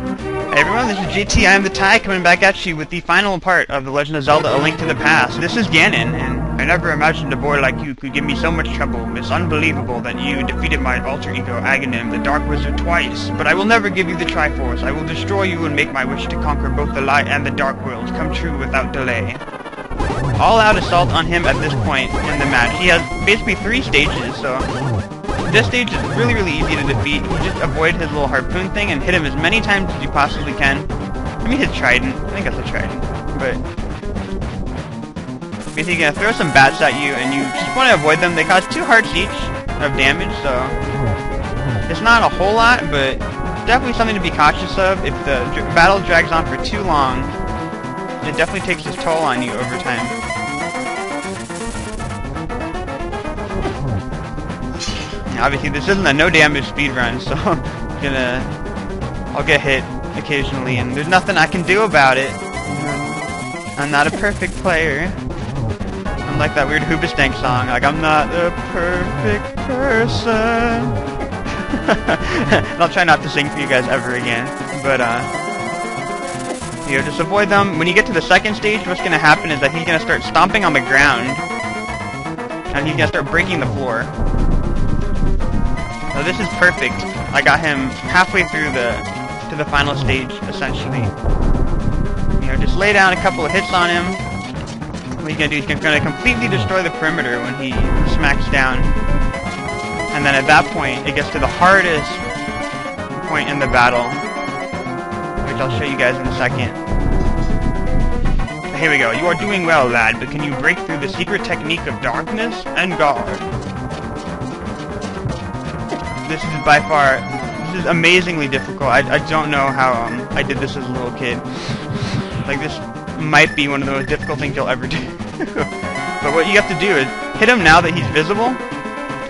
Hey everyone, this is JT, Iamthetie, coming back at you with the final part of The Legend of Zelda: A Link to the Past. This is Ganon, and I never imagined a boy like you could give me so much trouble. It's unbelievable that you defeated my alter ego, Ganon, the Dark Wizard, twice. But I will never give you the Triforce. I will destroy you and make my wish to conquer both the light and the dark worlds come true without delay. All-out assault on him at this point in the match. He has basically 3 stages, so this stage is really easy to defeat. You just avoid his little harpoon thing and hit him as many times as you possibly can. I mean his trident. I think that's a trident. But basically you're gonna throw some bats at you and you just want to avoid them. They cause 2 hearts each of damage, so it's not a whole lot, but definitely something to be cautious of. If the battle drags on for too long, it definitely takes its toll on you over time. Obviously, this isn't a no damage speedrun, so I'll get hit occasionally, and there's nothing I can do about it. I'm not a perfect player. I'm like that weird Hoobastank song, like I'm not a perfect person. And I'll try not to sing for you guys ever again, but you know, just avoid them. When you get to the second stage, what's gonna happen is that he's gonna start stomping on the ground, and he's gonna start breaking the floor. So this is perfect. I got him halfway through to the final stage, essentially. You know, just lay down a couple of hits on him. What he's gonna do is he's gonna completely destroy the perimeter when he smacks down. And then at that point, it gets to the hardest point in the battle, which I'll show you guys in a second. Here we go. You are doing well, lad, but can you break through the secret technique of darkness and guard? This is by far, this is amazingly difficult. I don't know how I did this as a little kid. Like, this might be one of the most difficult things you'll ever do. But what you have to do is hit him now that he's visible,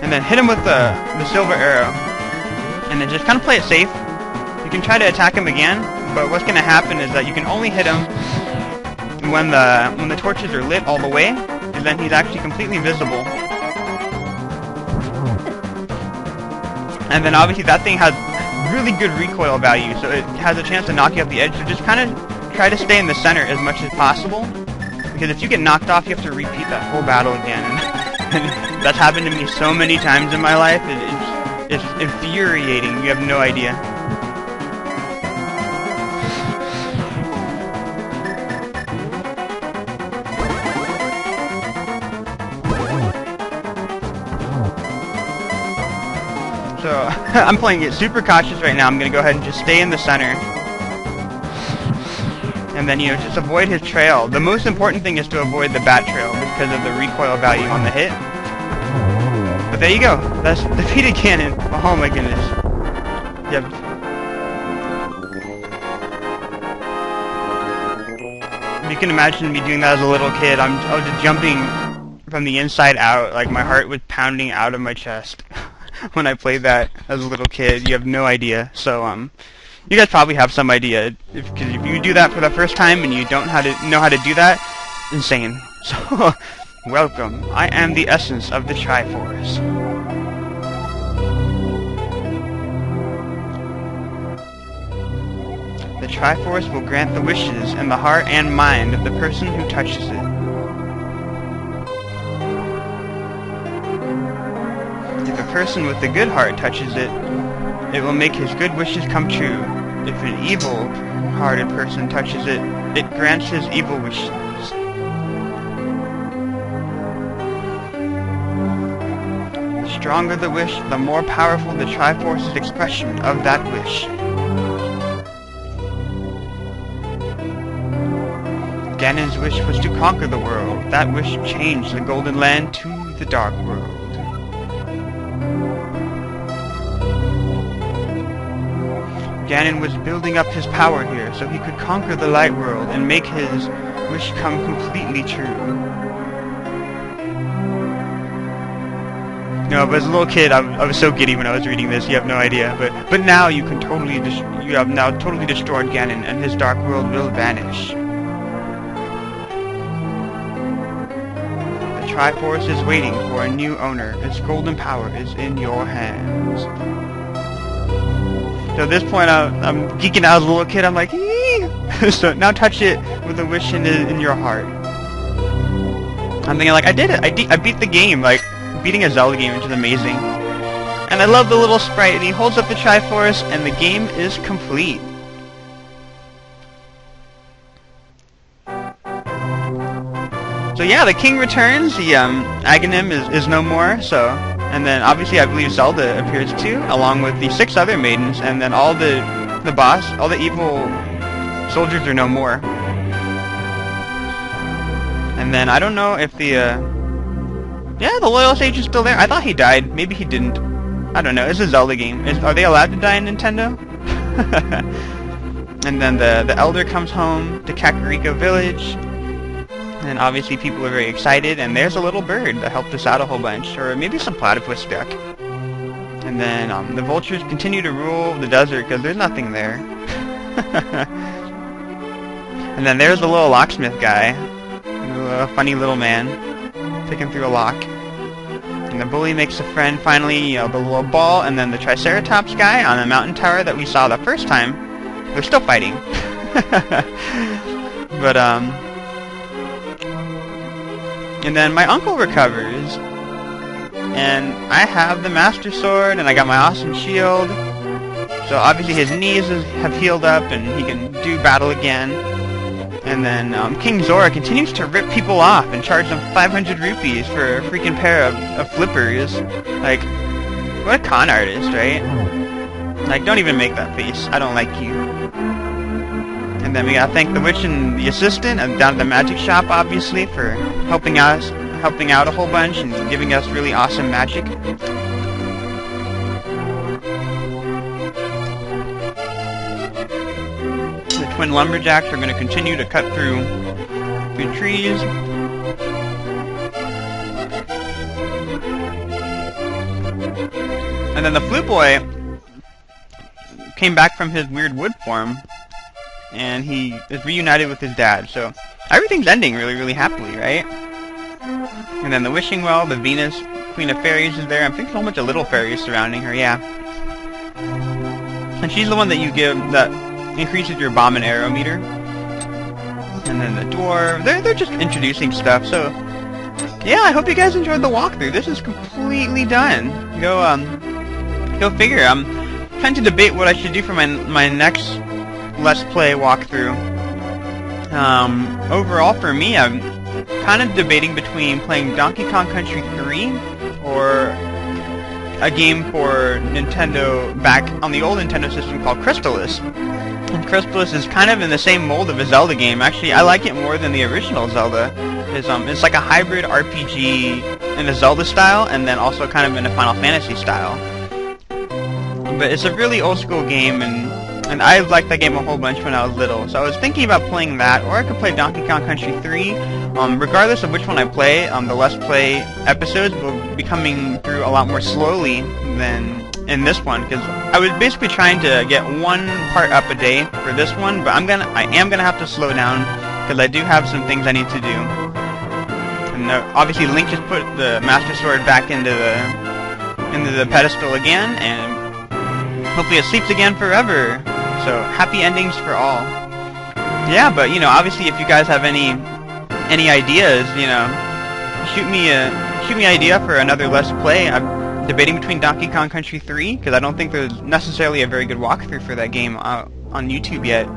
and then hit him with the silver arrow, and then just kind of play it safe. You can try to attack him again, but what's going to happen is that you can only hit him when the torches are lit all the way, and then he's actually completely visible. And then obviously that thing has really good recoil value, so it has a chance to knock you off the edge. So just kind of try to stay in the center as much as possible, because if you get knocked off, you have to repeat that whole battle again. And that's happened to me so many times in my life. It's infuriating. You have no idea. So, I'm playing it super cautious right now. I'm going to go ahead and just stay in the center. And then, you know, just avoid his trail. The most important thing is to avoid the bat trail because of the recoil value on the hit. But there you go. That's defeated Ganon. Oh my goodness. Yep. You can imagine me doing that as a little kid. I was just jumping from the inside out. Like, my heart was pounding out of my chest. When I played that as a little kid. You have no idea. So you guys probably have some idea, because if you do that for the first time and you don't know how to do that, insane. So welcome. I am the essence of the Triforce. The Triforce will grant the wishes in the heart and mind of the person who touches it. If a person with a good heart touches it, it will make his good wishes come true. If an evil-hearted person touches it, it grants his evil wishes. The stronger the wish, the more powerful the Triforce's expression of that wish. Ganon's wish was to conquer the world. That wish changed the Golden Land to the Dark World. Ganon was building up his power here so he could conquer the light world and make his wish come completely true. No, but as a little kid, I was so giddy when I was reading this. You have no idea. But now you have now totally destroyed Ganon, and his dark world will vanish. The Triforce is waiting for a new owner. Its golden power is in your hands. So So at this point, I'm geeking out as a little kid. I'm like, ee! So now touch it with a wish in your heart. I'm thinking like, I did it. I beat the game. Like, beating a Zelda game, which is amazing. And I love the little sprite. And he holds up the Triforce, and the game is complete. So yeah, the king returns. The Ganon is no more. So, and then obviously I believe Zelda appears too, along with the 6 other maidens, and then all the boss, all the evil soldiers are no more. And then I don't know if the yeah, the loyal sage is still there. I thought he died. Maybe he didn't. I don't know. It's a Zelda game. Are they allowed to die in Nintendo? And then the elder comes home to Kakariko Village. And obviously people are very excited, and there's a little bird that helped us out a whole bunch, or maybe some platypus duck. And then the vultures continue to rule the desert because there's nothing there. And then there's the little locksmith guy, a funny little man, picking through a lock. And the bully makes a friend finally, you know, the little ball, and then the Triceratops guy on the mountain tower that we saw the first time. They're still fighting. But and then my uncle recovers, and I have the Master Sword, and I got my awesome shield. So obviously his knees have healed up, and he can do battle again. And then King Zora continues to rip people off and charge them 500 rupees for a freaking pair of flippers. Like, what a con artist, right? Like, don't even make that face. I don't like you. And then we gotta thank the witch and the assistant and down at the magic shop, obviously, for helping out a whole bunch and giving us really awesome magic. The twin lumberjacks are gonna continue to cut through trees. And then the flute boy came back from his weird wood form, and he is reunited with his dad, so everything's ending really, really happily, right? And then the wishing well, the Venus, Queen of Fairies is there. I'm thinking a whole bunch of little fairies surrounding her, yeah. And she's the one that you give, that increases your bomb and arrow meter. And then the dwarf, they're just introducing stuff, so yeah, I hope you guys enjoyed the walkthrough. This is completely done. Go figure. I'm trying to debate what I should do for my next Let's Play walkthrough. Overall for me, I'm kind of debating between playing Donkey Kong Country 3 or a game for Nintendo back on the old Nintendo system called Crytalis. And Crytalis is kind of in the same mold of a Zelda game. Actually, I like it more than the original Zelda. It's like a hybrid RPG in a Zelda style and then also kind of in a Final Fantasy style. But it's a really old school game, and I liked that game a whole bunch when I was little, so I was thinking about playing that, or I could play Donkey Kong Country 3. Regardless of which one I play, the Let's Play episodes will be coming through a lot more slowly than in this one, because I was basically trying to get one part up a day for this one, but I am gonna have to slow down, because I do have some things I need to do. And obviously Link just put the Master Sword back into the pedestal again, and hopefully it sleeps again forever. So happy endings for all. Yeah, but you know, obviously, if you guys have any ideas, you know, shoot me an idea for another Let's Play. I'm debating between Donkey Kong Country 3 because I don't think there's necessarily a very good walkthrough for that game on YouTube yet,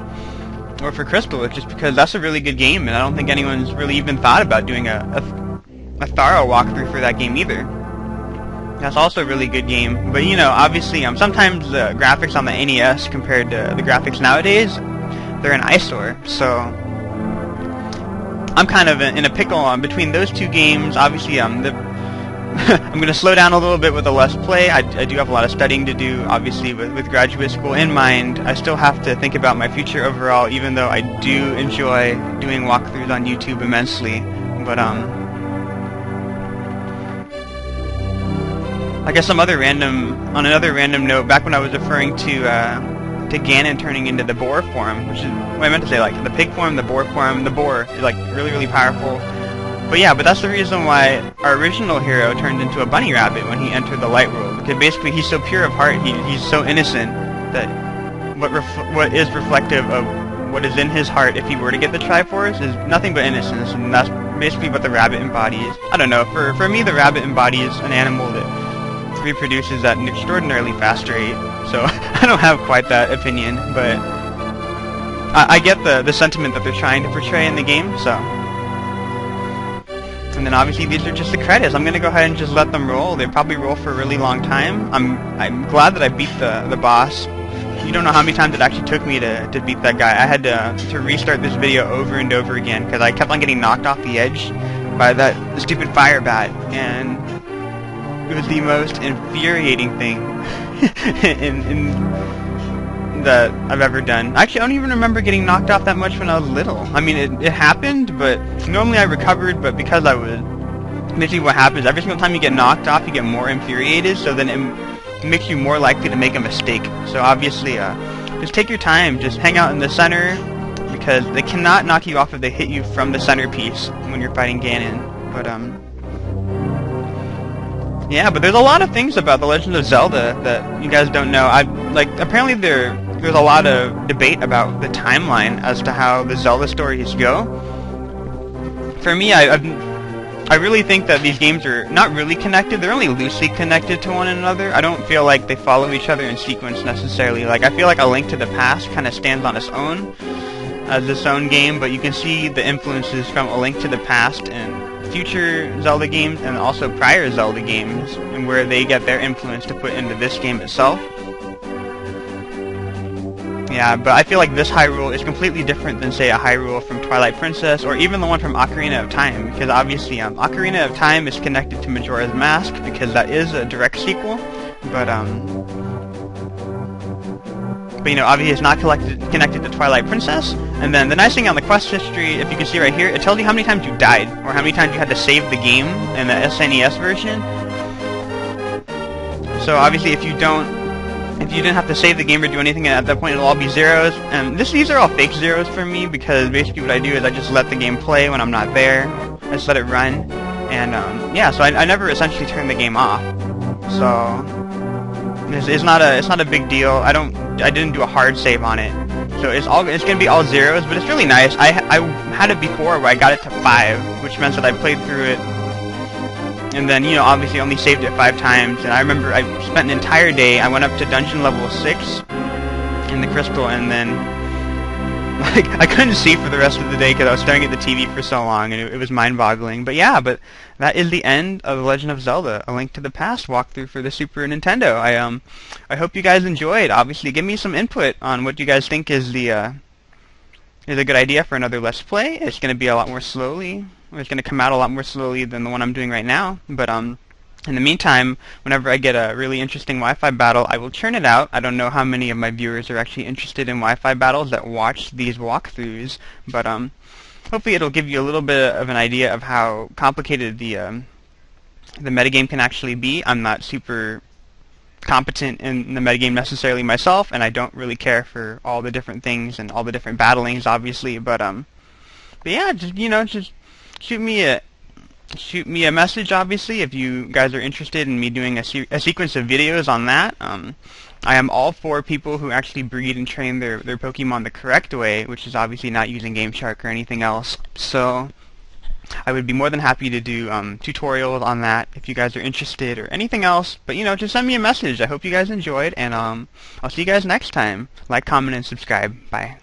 or for Crystal, just because that's a really good game, and I don't think anyone's really even thought about doing a thorough walkthrough for that game either. That's also a really good game, but you know, obviously, sometimes the graphics on the NES compared to the graphics nowadays, they're an eyesore, so I'm kind of in a pickle between those two games. Obviously, I'm going to slow down a little bit with the Let's Play. I do have a lot of studying to do, obviously, with graduate school in mind. I still have to think about my future overall, even though I do enjoy doing walkthroughs on YouTube immensely, but I guess on another random note, back when I was referring to Ganon turning into the boar form, which is what I meant to say, like the pig form, the boar is like really, really powerful. But yeah, but that's the reason why our original hero turned into a bunny rabbit when he entered the light world, because basically he's so pure of heart, he's so innocent that what is reflective of what is in his heart if he were to get the Triforce is nothing but innocence, and that's basically what the rabbit embodies. I don't know, for me the rabbit embodies an animal that reproduces at an extraordinarily fast rate, so I don't have quite that opinion, but I get the sentiment that they're trying to portray in the game, so. And then obviously these are just the credits. I'm gonna go ahead and just let them roll. They probably roll for a really long time. I'm glad that I beat the boss. You don't know how many times it actually took me to beat that guy. I had to restart this video over and over again because I kept on getting knocked off the edge by that stupid fire bat, and it was the most infuriating thing that I've ever done. Actually, I don't even remember getting knocked off that much when I was little. I mean, it happened, but normally I recovered, but because I was... Basically what happens, every single time you get knocked off, you get more infuriated, so then it makes you more likely to make a mistake. So obviously, just take your time, just hang out in the center, because they cannot knock you off if they hit you from the centerpiece when you're fighting Ganon. But, yeah, but there's a lot of things about The Legend of Zelda that you guys don't know. Apparently there's a lot of debate about the timeline as to how the Zelda stories go. For me, I really think that these games are not really connected. They're only loosely connected to one another. I don't feel like they follow each other in sequence necessarily. Like, I feel like A Link to the Past kind of stands on its own as its own game, but you can see the influences from A Link to the Past and future Zelda games and also prior Zelda games, and where they get their influence to put into this game itself. Yeah, but I feel like this Hyrule is completely different than, say, a Hyrule from Twilight Princess, or even the one from Ocarina of Time, because obviously Ocarina of Time is connected to Majora's Mask, because that is a direct sequel, but you know, obviously it's not connected to Twilight Princess. And then the nice thing on the quest history, if you can see right here, it tells you how many times you died, or how many times you had to save the game in the SNES version. So obviously if you didn't have to save the game or do anything at that point, it'll all be zeros. And these are all fake zeros for me, because basically what I do is I just let the game play when I'm not there. I just let it run. And yeah, so I never essentially turn the game off. So it's not a big deal. I didn't do a hard save on it. So it's gonna be all zeros, but it's really nice. I had it before where I got it to 5, which meant that I played through it, and then, you know, obviously only saved it 5 times. And I remember I spent an entire day. I went up to dungeon level 6 in the crystal, and then like I couldn't see for the rest of the day because I was staring at the TV for so long, and it was mind-boggling. But yeah, but that is the end of The Legend of Zelda: A Link to the Past walkthrough for the Super Nintendo. I hope you guys enjoyed. Obviously, give me some input on what you guys think is a good idea for another Let's Play. It's going to be a lot more slowly. It's going to come out a lot more slowly than the one I'm doing right now. But in the meantime, whenever I get a really interesting Wi-Fi battle, I will churn it out. I don't know how many of my viewers are actually interested in Wi-Fi battles that watch these walkthroughs, but hopefully it'll give you a little bit of an idea of how complicated the metagame can actually be. I'm not super competent in the metagame necessarily myself, and I don't really care for all the different things and all the different battlings, obviously. But yeah, just shoot me a message, obviously, if you guys are interested in me doing a sequence of videos on that. I am all for people who actually breed and train their Pokemon the correct way, which is obviously not using Game Shark or anything else. So I would be more than happy to do tutorials on that if you guys are interested, or anything else. But, you know, just send me a message. I hope you guys enjoyed, and I'll see you guys next time. Like, comment, and subscribe. Bye.